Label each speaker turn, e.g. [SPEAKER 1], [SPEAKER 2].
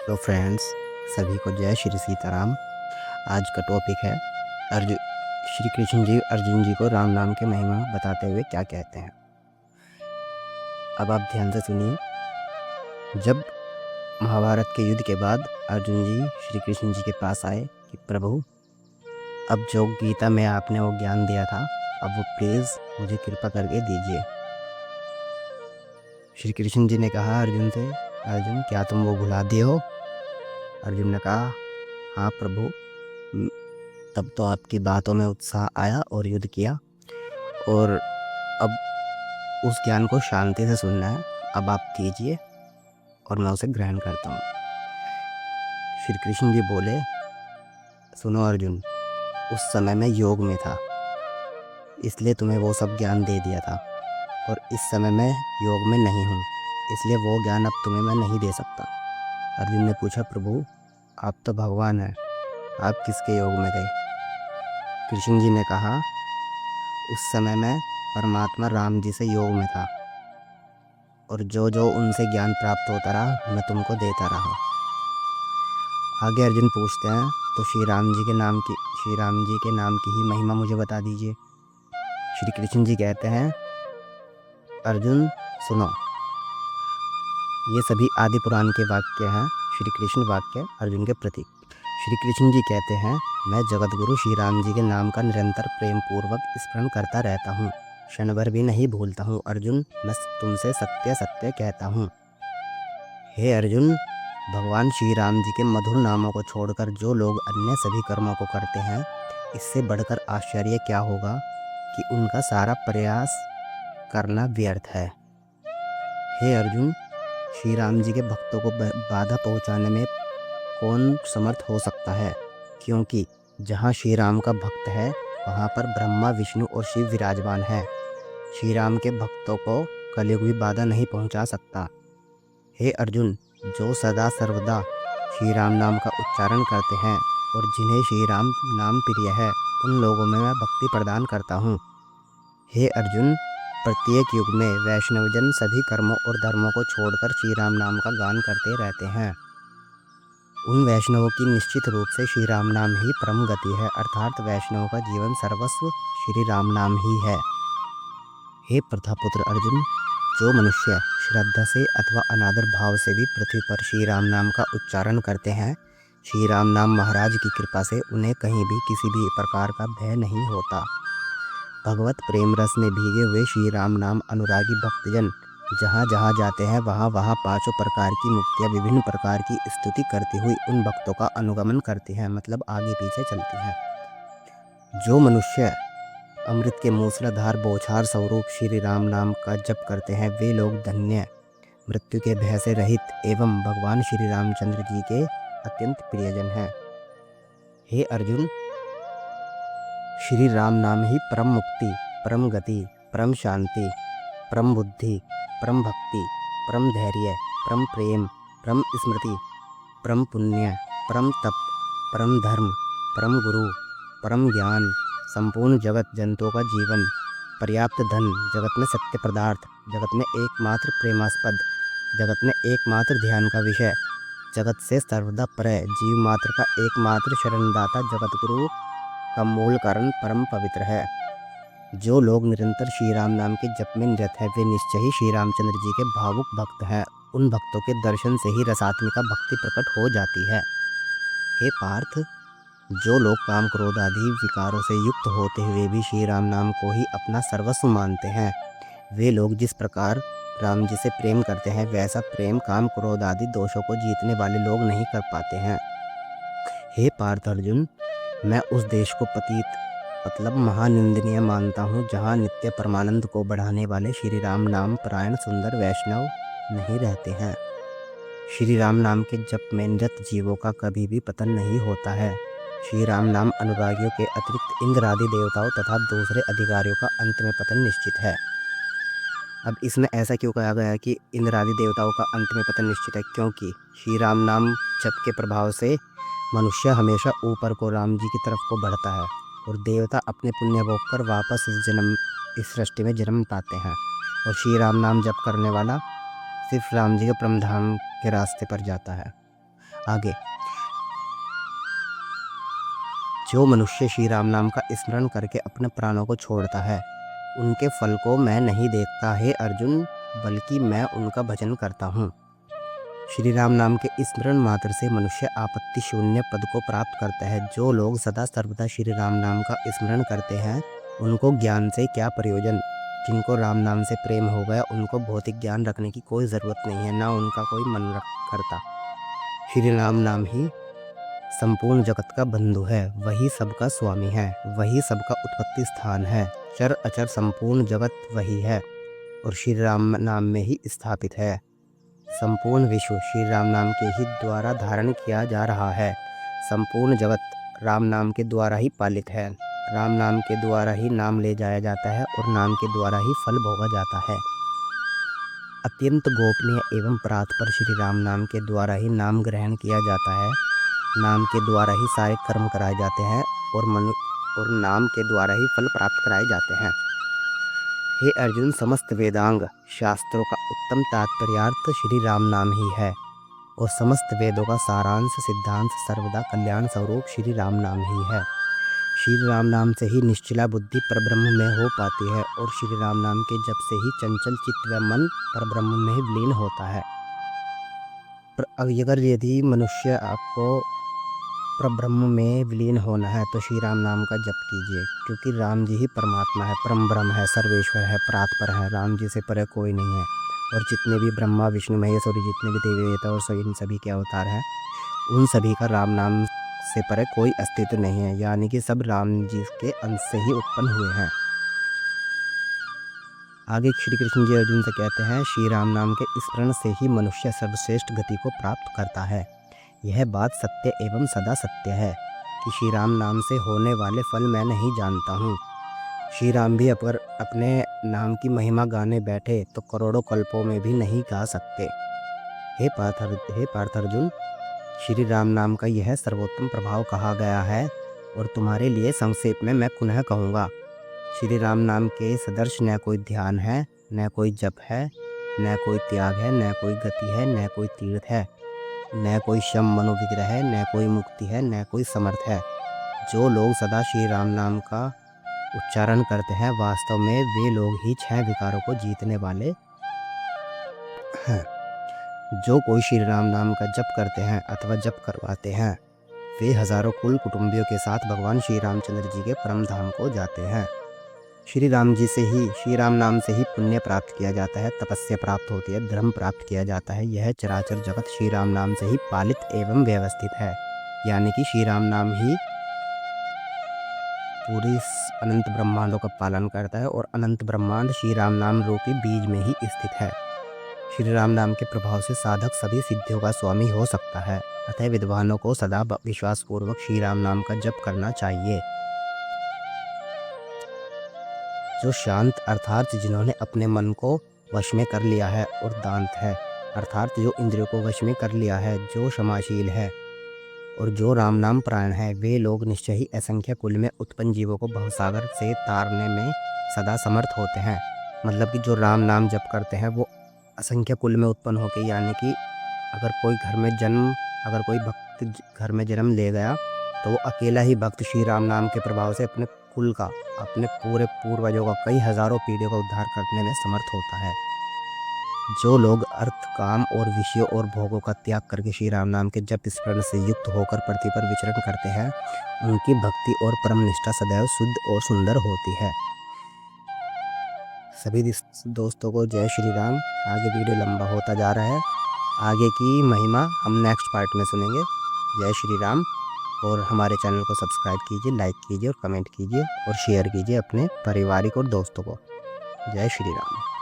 [SPEAKER 1] तो फ्रेंड्स, सभी को जय श्री सीताराम। आज का टॉपिक है अर्जुन श्री कृष्ण जी अर्जुन जी को राम नाम के महिमा बताते हुए क्या कहते हैं। अब आप ध्यान से सुनिए। जब महाभारत के युद्ध के बाद अर्जुन जी श्री कृष्ण जी के पास आए कि प्रभु, अब जो गीता में आपने वो ज्ञान दिया था, अब वो प्लीज़ मुझे कृपा करके दीजिए। श्री कृष्ण जी ने कहा अर्जुन से, अर्जुन क्या तुम वो भुला दिए हो? अर्जुन ने कहा, हाँ प्रभु। तब तो आपकी बातों में उत्साह आया और युद्ध किया, और अब उस ज्ञान को शांति से सुनना है। अब आप कीजिए और मैं उसे ग्रहण करता हूँ। श्री कृष्ण जी बोले, सुनो अर्जुन, उस समय मैं योग में था, इसलिए तुम्हें वो सब ज्ञान दे दिया था, और इस समय मैं योग में नहीं हूँ, इसलिए वो ज्ञान अब तुम्हें मैं नहीं दे सकता। अर्जुन ने पूछा, प्रभु आप तो भगवान हैं, आप किसके योग में गए? कृष्ण जी ने कहा, उस समय मैं परमात्मा राम जी से योग में था, और जो जो उनसे ज्ञान प्राप्त होता रहा मैं तुमको देता रहा। आगे अर्जुन पूछते हैं, तो श्री राम जी के नाम की ही महिमा मुझे बता दीजिए। श्री कृष्ण जी कहते हैं, अर्जुन सुनो, ये सभी आदि पुराण के वाक्य हैं, श्री कृष्ण वाक्य अर्जुन के प्रति। श्री कृष्ण जी कहते हैं, मैं जगतगुरु श्री राम जी के नाम का निरंतर प्रेम पूर्वक स्मरण करता रहता हूँ, क्षण भर भी नहीं भूलता हूँ। अर्जुन, मैं तुमसे सत्य सत्य कहता हूँ, हे अर्जुन, भगवान श्री राम जी के मधुर नामों को छोड़कर जो लोग अन्य सभी कर्मों को करते हैं, इससे बढ़कर आश्चर्य क्या होगा कि उनका सारा प्रयास करना व्यर्थ है। हे अर्जुन, श्री राम जी के भक्तों को बाधा पहुंचाने में कौन समर्थ हो सकता है? क्योंकि जहाँ श्री राम का भक्त है, वहाँ पर ब्रह्मा, विष्णु और शिव विराजमान है। श्री राम के भक्तों को कलयुग भी बाधा नहीं पहुंचा सकता। हे अर्जुन, जो सदा सर्वदा श्री राम नाम का उच्चारण करते हैं और जिन्हें श्री राम नाम प्रिय है, उन लोगों में मैं भक्ति प्रदान करता हूँ। हे अर्जुन, प्रत्येक युग में वैष्णवजन सभी कर्मों और धर्मों को छोड़कर श्री राम नाम का गान करते रहते हैं। उन वैष्णवों की निश्चित रूप से श्री राम नाम ही परम गति है, अर्थात वैष्णव का जीवन सर्वस्व श्री राम नाम ही है। हे प्रथापुत्र अर्जुन, जो मनुष्य श्रद्धा से अथवा अनादर भाव से भी पृथ्वी पर श्री राम नाम का उच्चारण करते हैं, श्री राम नाम महाराज की कृपा से उन्हें कहीं भी किसी भी प्रकार का भय नहीं होता। भगवत प्रेम रस में भीगे हुए श्री राम नाम अनुरागी भक्तजन जहाँ जहाँ जाते हैं, वहाँ वहाँ पांचों प्रकार की मुक्तियाँ विभिन्न प्रकार की स्तुति करती हुई उन भक्तों का अनुगमन करती हैं, मतलब आगे पीछे चलती हैं। जो मनुष्य अमृत के मूसलाधार बौछार स्वरूप श्री राम नाम का जप करते हैं, वे लोग धन्य, मृत्यु के भय से रहित एवं भगवान श्री रामचंद्र जी के अत्यंत प्रियजन हैं। हे अर्जुन, श्री राम नाम ही परम मुक्ति, परम गति, परम शांति, परम बुद्धि, परम भक्ति, परम धैर्य, परम प्रेम, परम स्मृति, परम पुण्य, परम तप, परम धर्म, परम गुरु, परम ज्ञान, संपूर्ण जगत जंतुओं का जीवन, पर्याप्त धन, जगत में सत्य पदार्थ, जगत में एकमात्र प्रेमास्पद, जगत में एकमात्र ध्यान का विषय, जगत से सर्वदा परे, जीव मात्र का एकमात्र शरणदाता, जगत गुरु का मूल कारण परम पवित्र है। जो लोग निरंतर श्री राम नाम के जप में निरत है, वे निश्चय ही श्री रामचंद्र जी के भावुक भक्त हैं। उन भक्तों के दर्शन से ही रसात्मिका भक्ति प्रकट हो जाती है। हे पार्थ, जो लोग काम क्रोध आदि विकारों से युक्त होते हुए भी श्री राम नाम को ही अपना सर्वस्व मानते हैं, वे लोग जिस प्रकार राम जी से प्रेम करते हैं, वैसा प्रेम काम क्रोध आदि दोषों को जीतने वाले लोग नहीं कर पाते हैं। हे पार्थ अर्जुन, मैं उस देश को पतित मतलब महानिंदनीय मानता हूँ, जहाँ नित्य परमानंद को बढ़ाने वाले श्री राम नाम परायण सुंदर वैष्णव नहीं रहते हैं। श्री राम नाम के जप में निरत जीवों का कभी भी पतन नहीं होता है। श्री राम नाम अनुरागियों के अतिरिक्त इंद्र आदि देवताओं तथा दूसरे अधिकारियों का अंत में पतन निश्चित है। अब इसमें ऐसा क्यों कहा गया कि इंद्र आदि देवताओं का अंत में पतन निश्चित है? क्योंकि श्री राम नाम जप के प्रभाव से मनुष्य हमेशा ऊपर को राम जी की तरफ को बढ़ता है, और देवता अपने पुण्य भोग कर वापस इस सृष्टि में जन्म पाते हैं, और श्री राम नाम जप करने वाला सिर्फ राम जी के परम धाम के रास्ते पर जाता है। आगे, जो मनुष्य श्री राम नाम का स्मरण करके अपने प्राणों को छोड़ता है, उनके फल को मैं नहीं देखता हे अर्जुन, बल्कि मैं उनका भजन करता हूँ। श्री राम नाम के स्मरण मात्र से मनुष्य आपत्ति शून्य पद को प्राप्त करता है। जो लोग सदा सर्वदा श्री राम नाम का स्मरण करते हैं, उनको ज्ञान से क्या प्रयोजन। जिनको राम नाम से प्रेम हो गया, उनको भौतिक ज्ञान रखने की कोई ज़रूरत नहीं है, ना उनका कोई मन करता। श्री राम नाम ही संपूर्ण जगत का बंधु है, वही सबका स्वामी है, वही सबका उत्पत्ति स्थान है। चर अचर संपूर्ण जगत वही है और श्री राम नाम में ही स्थापित है। संपूर्ण विश्व श्री राम नाम के ही द्वारा धारण किया जा रहा है। संपूर्ण जगत राम नाम के द्वारा ही पालित है। राम नाम के द्वारा ही नाम ले जाया जाता है और नाम के द्वारा ही फल भोगा जाता है। अत्यंत गोपनीय एवं परात्पर श्री राम नाम के द्वारा ही नाम ग्रहण किया जाता है। नाम के द्वारा ही सारे कर्म कराए जाते हैं और नाम के द्वारा ही फल प्राप्त कराए जाते हैं। हे अर्जुन, समस्त वेदांग शास्त्रों का उत्तम तात्पर्यार्थ श्री राम नाम ही है और समस्त वेदों का सारांश सिद्धांत सर्वदा कल्याण स्वरूप श्री राम नाम ही है। श्री राम नाम से ही निश्चला बुद्धि परब्रह्म में हो पाती है और श्री राम नाम के जप से ही चंचल चित्त व मन परब्रह्म में विलीन होता है। अगर यदि मनुष्य आपको परब्रह्म में विलीन होना है तो श्री राम नाम का जप कीजिए, क्योंकि राम जी ही परमात्मा है, परम ब्रह्म है, सर्वेश्वर है, परात्पर है। राम जी से परे कोई नहीं है और जितने भी ब्रह्मा विष्णु महेश और जितने भी देवी देवता और इन सभी के अवतार हैं, उन सभी का राम नाम से परे कोई अस्तित्व नहीं है, यानी कि सब राम जी के अंश से ही उत्पन्न हुए हैं। आगे श्री कृष्ण जी अर्जुन से कहते हैं, श्री राम नाम के स्मरण से ही मनुष्य सर्वश्रेष्ठ गति को प्राप्त करता है। यह बात सत्य एवं सदा सत्य है कि श्री राम नाम से होने वाले फल मैं नहीं जानता हूँ। श्री राम भी अगर अपने नाम की महिमा गाने बैठे तो करोड़ों कल्पों में भी नहीं गा सकते। हे पार्थ अर्जुन, श्री राम नाम का यह सर्वोत्तम प्रभाव कहा गया है और तुम्हारे लिए संक्षेप में मैं पुनः कहूँगा। श्री राम नाम के सदर्श न कोई ध्यान है, न कोई जप है, न कोई त्याग है, न कोई गति है, न कोई तीर्थ है, न कोई शम मनोविग्रह है, न कोई मुक्ति है, न कोई समर्थ है। जो लोग सदा श्री राम नाम का उच्चारण करते हैं, वास्तव में वे लोग ही 6 विकारों को जीतने वाले हैं। जो कोई श्री राम नाम का जप करते हैं अथवा जप करवाते हैं, वे हजारों कुल कुटुंबियों के साथ भगवान श्री रामचंद्र जी के परम धाम को जाते हैं। श्री राम नाम से ही पुण्य प्राप्त किया जाता है, तपस्या प्राप्त होती है, धर्म प्राप्त किया जाता है। यह चराचर जगत श्री राम नाम से ही पालित एवं व्यवस्थित है, यानी कि श्री राम नाम ही पूरी अनंत ब्रह्मांडों का पालन करता है और अनंत ब्रह्मांड श्री राम नाम रूपी बीज में ही स्थित है। श्री राम नाम के प्रभाव से साधक सभी सिद्धियों का स्वामी हो सकता है, अतः विद्वानों को सदा विश्वासपूर्वक श्री राम नाम का जप करना चाहिए। जो शांत अर्थात जिन्होंने अपने मन को वश में कर लिया है और दांत है अर्थात जो इंद्रियों को वश में कर लिया है, जो क्षमाशील है और जो राम नाम प्राण है, वे लोग निश्चय ही असंख्य कुल में उत्पन्न जीवों को भवसागर से तारने में सदा समर्थ होते हैं। मतलब कि जो राम नाम जप करते हैं वो असंख्य कुल में उत्पन्न होके, यानी कि अगर कोई भक्त घर में जन्म ले गया तो वो अकेला ही भक्त श्री राम नाम के प्रभाव से अपने कुल का, अपने पूरे पूर्वजों का, कई हजारों पीढ़ियों का उद्धार करने में समर्थ होता है। जो लोग अर्थ, काम और विषयों और भोगों का त्याग करके श्री राम नाम के जप स्मरण से युक्त होकर पृथ्वी पर विचरण करते हैं, उनकी भक्ति और परम निष्ठा सदैव शुद्ध और सुंदर होती है। सभी दोस्तों को जय श्री राम। आगे वीडियो लंबा होता जा रहा है, आगे की महिमा हम नेक्स्ट पार्ट में सुनेंगे। जय श्री राम। और हमारे चैनल को सब्सक्राइब कीजिए, लाइक कीजिए और कमेंट कीजिए और शेयर कीजिए अपने पारिवारिक और दोस्तों को। जय श्री राम।